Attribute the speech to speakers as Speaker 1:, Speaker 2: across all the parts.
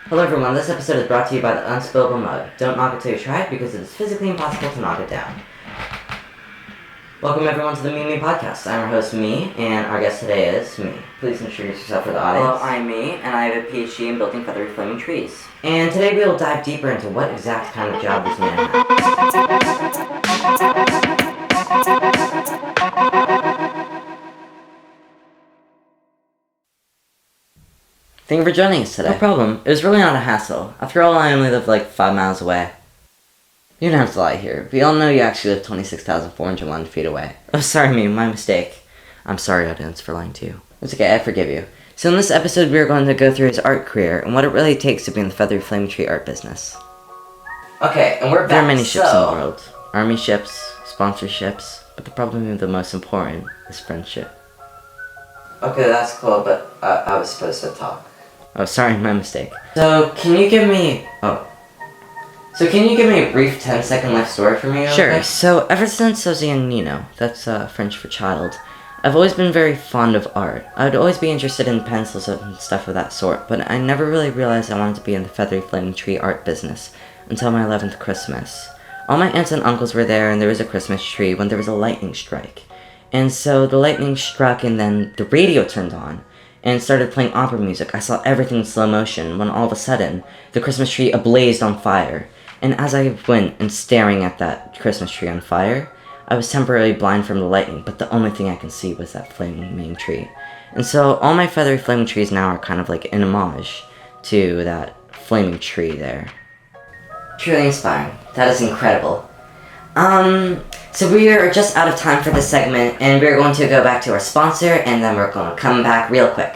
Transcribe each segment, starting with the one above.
Speaker 1: Hello everyone, this episode is brought to you by the Un-spillable mug. Don't knock it till you try it because it is physically impossible to knock it down. Welcome everyone to the Me podcast. I'm our host Me, and our guest today is Me. Please introduce yourself for the audience.
Speaker 2: Hello, I'm Me, and I have a PhD in building feathery flaming trees.
Speaker 1: And today we will dive deeper into what exact kind of job this man has. Thank you for joining us today. No problem. It was really not a hassle. After all, I only live like 5 miles away. You don't have to lie here. We all know you actually live 26,401 feet away. Oh, sorry, Me. My mistake. I'm sorry, audience, for lying to you. It's okay. I forgive you. So in this episode, we are going to go through his art career and what it really takes to be in the feathery flaming tree art business. Okay, and we're back. There are many ships in the world. Army ships, sponsorships, but the probably the most important is friendship. Okay, that's cool, but I was supposed to talk. Oh, sorry, my mistake. So, can you give me a brief 10-second life story for me? Sure. Okay? So, ever since I was a young Nino, that's French for child, I've always been very fond of art. I would always be interested in pencils and stuff of that sort, but I never really realized I wanted to be in the feathery flaming tree art business until my 11th Christmas. All my aunts and uncles were there, and there was a Christmas tree when there was a lightning strike. And so the lightning struck, and then the radio turned on and started playing opera music. I saw everything in slow motion when all of a sudden the Christmas tree ablazed on fire. And as I went and staring at that Christmas tree on fire, I was temporarily blind from the lightning, but the only thing I can see was that flaming tree. And so all my feathery flaming trees now are kind of like an homage to that flaming tree there. Truly inspiring. That is incredible. So we are just out of time for this segment, and we're going to go back to our sponsor, and then we're going to come back real quick.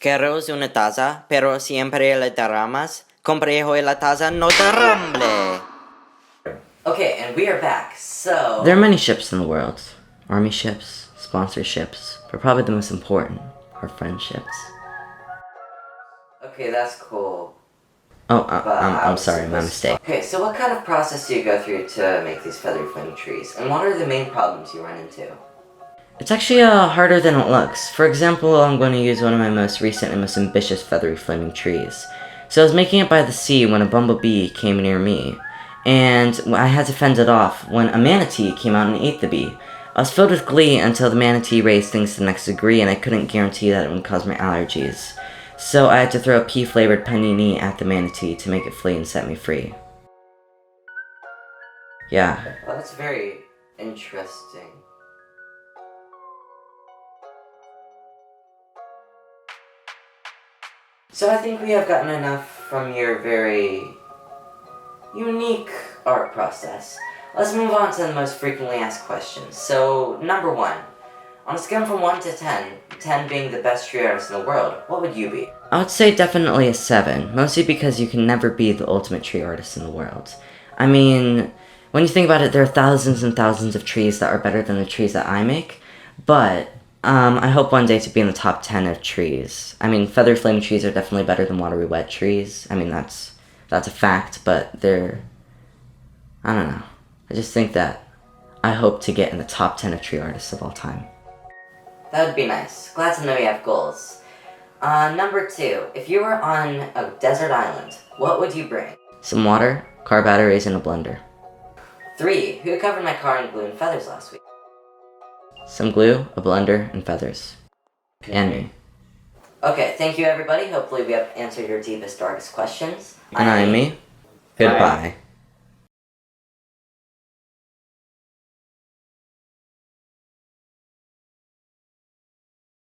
Speaker 2: Quero una taza, pero siempre la derramas. Compre hoy la taza no derramble.
Speaker 1: Okay, and we are back, so... There are many ships in the world. Army ships, sponsorships, but probably the most important are friendships. Okay, that's cool. Oh, I'm sorry, my mistake. Okay, so what kind of process do you go through to make these feathery flaming trees? And what are the main problems you run into? It's actually harder than it looks. For example, I'm going to use one of my most recent and most ambitious feathery flaming trees. So I was making it by the sea when a bumblebee came near me, and I had to fend it off when a manatee came out and ate the bee. I was filled with glee until the manatee raised things to the next degree, and I couldn't guarantee that it would cause my allergies. So I had to throw a pea-flavored panini at the manatee to make it flee and set me free. Yeah. Well, that's very interesting. So I think we have gotten enough from your very unique art process. Let's move on to the most frequently asked questions. So, number 1. On a scale from 1 to 10, 10 being the best tree artist in the world, what would you be? I would say definitely a 7, mostly because you can never be the ultimate tree artist in the world. I mean, when you think about it, there are thousands and thousands of trees that are better than the trees that I make, but I hope one day to be in the top 10 of trees. I mean, feathery flaming trees are definitely better than watery wet trees. I mean, that's a fact, but I don't know. I just think that I hope to get in the top 10 of tree artists of all time. That would be nice. Glad to know you have goals. Number 2. If you were on a desert island, what would you bring? Some water, car batteries, and a blender. 3. Who covered my car in glue and feathers last week? Some glue, a blender, and feathers. Okay. And me. Okay, thank you everybody. Hopefully we have answered your deepest, darkest questions. And I'm Me. Goodbye.